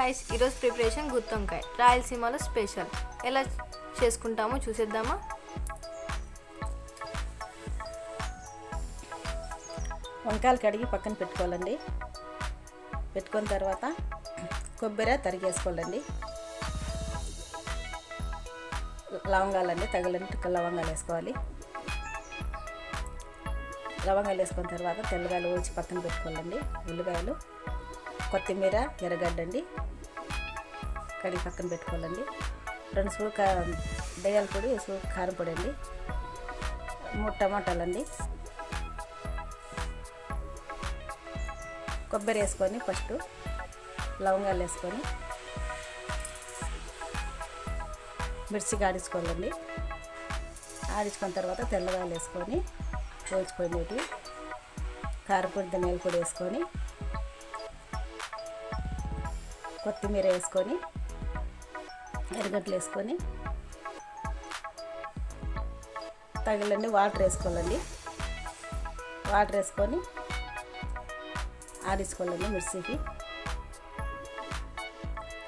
Guys, ఈరోజు preparation గుత్తొంకాయ రాయలసీమలో special. ఎలా చేసుకుంటామో చూసేద్దామా? వంకాయలు కడిగి పక్కన పెట్టుకోవాలండి. పెట్టుకున్న తర్వాత కొబ్బరి తరిగేసుకోవాలండి. లవంగాలండి, తగిలినట్టు లవంగాలు వేసుకోవాలి. లవంగాలు వేసుకున్న తర్వాత తెల్లగాయలు వచ్చి పక్కన పెట్టుకోవాలండి. ఉల్లిపాయలు, కొత్తిమీర, ఎర్రగడ్డ అండి కడిగి పక్కన పెట్టుకోవాలండి. 2 స్పూన్ దయ్యాల పొడి, స్పూన్ కారం పొడి అండి, 3 టమాటాలండి. కొబ్బరి వేసుకొని ఫస్ట్ లవంగాలు వేసుకొని మిర్చిగా ఆడించుకోవాలండి. ఆడించుకున్న తర్వాత తెల్లగాయలు వేసుకొని కోల్చిపోయినవి, కారపొడి, ధనియాల పొడి వేసుకొని కొత్తిమీర వేసుకొని ఎర్రగడ్డలు వేసుకొని తగిలండి వాటర్ వేసుకోవాలండి. వాటర్ వేసుకొని ఆడించుకోవాలండి. మిర్చికి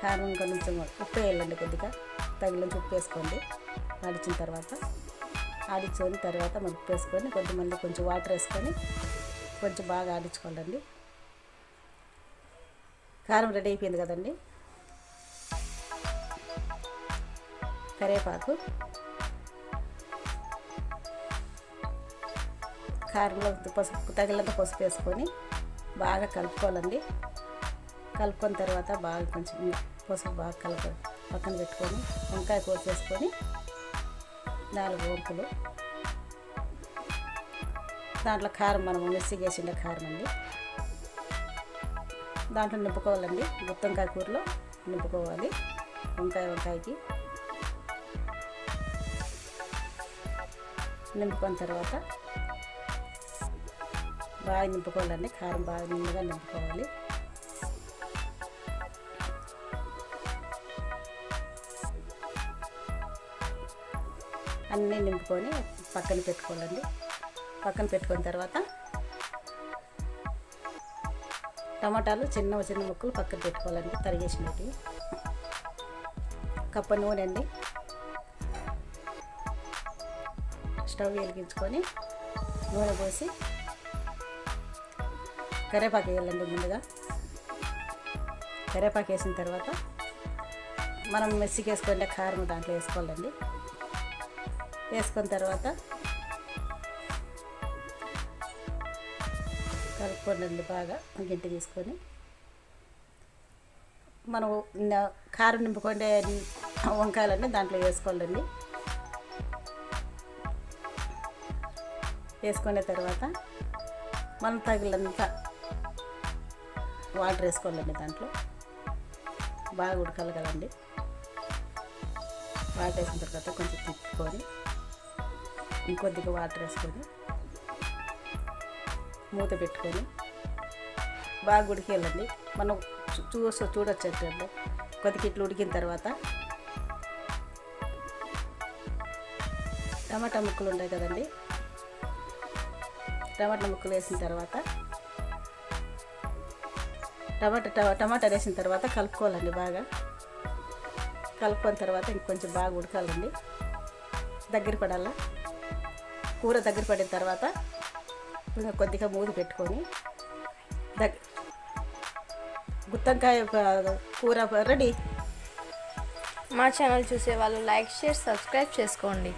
కారం కొంచెం ఉప్పు వేయాలండి, కొద్దిగా తగిలించి ఉప్పు వేసుకోండి. ఆడించిన తర్వాత ఆడించుకొని తర్వాత ఉప్పు వేసుకొని మళ్ళీ కొంచెం వాటర్ వేసుకొని కొంచెం బాగా ఆడించుకోవాలండి. కారం రెడీ అయిపోయింది కదండి. కరివేపాకు, కారంలో పసుపు తగినంత పసుపు వేసుకొని బాగా కలుపుకోవాలండి. కలుపుకున్న తర్వాత బాగా కొంచెం పసుపు బాగా పక్కన పెట్టుకొని వంకాయ కోసేసుకొని 4 వంపులు, దాంట్లో కారం మనం మిక్సీకి వేసిన కారం అండి దాంట్లో నింపుకోవాలండి. గుత్తొంకాయ కూరలో నింపుకోవాలి. వంకాయకి నింపుకున్న తర్వాత బాగా నింపుకోవాలండి. కారం బాగా నిండుగా నింపుకోవాలి. అన్నీ నింపుకొని పక్కన పెట్టుకోవాలండి. పక్కన పెట్టుకున్న తర్వాత టమాటాలు చిన్న ముక్కలు పక్కన పెట్టుకోవాలండి, తరిగేసినవి. కప్ప నూనె అండి. స్టవ్ వెలిగించుకొని నూనె పోసి కరివేపాకు వేయాలండి. ముందుగా కరివేపాకు వేసిన తర్వాత మనం మిక్సీకి వేసుకుంటే కారం దాంట్లో వేసుకోవాలండి. వేసుకున్న తర్వాత కలుపుకోండి బాగా. గింటి తీసుకొని మనం కారం నింపుకుంటే వంకాయలన్నీ దాంట్లో వేసుకోవాలండి. వేసుకునే తర్వాత మనం తగినంత వాటర్ వేసుకోవాలండి. దాంట్లో బాగా ఉడకాలి కదండి. వాటర్ వేసిన తర్వాత కొంచెం తిప్పుకొని ఇంకొద్దిగా వాటర్ వేసుకొని మూత పెట్టుకొని బాగా ఉడికేయాలండి. మనం చూడొచ్చండి. కొద్దిగా ఇట్లా ఉడికిన తర్వాత టమాటా ముక్కలు ఉంటాయి కదండి, టమాటా ముక్కలు వేసిన తర్వాత టమాటా వేసిన తర్వాత కలుపుకోవాలండి. బాగా కలుపుకున్న తర్వాత ఇంకొంచెం బాగా ఉడకాలండి. దగ్గర పడాల. కూర దగ్గర పడిన తర్వాత కొద్దిగా మూత పెట్టుకొని గుత్తొంకాయ కూర రెడీ. మా ఛానల్ చూసే వాళ్ళు లైక్, షేర్, సబ్స్క్రైబ్ చేసుకోండి.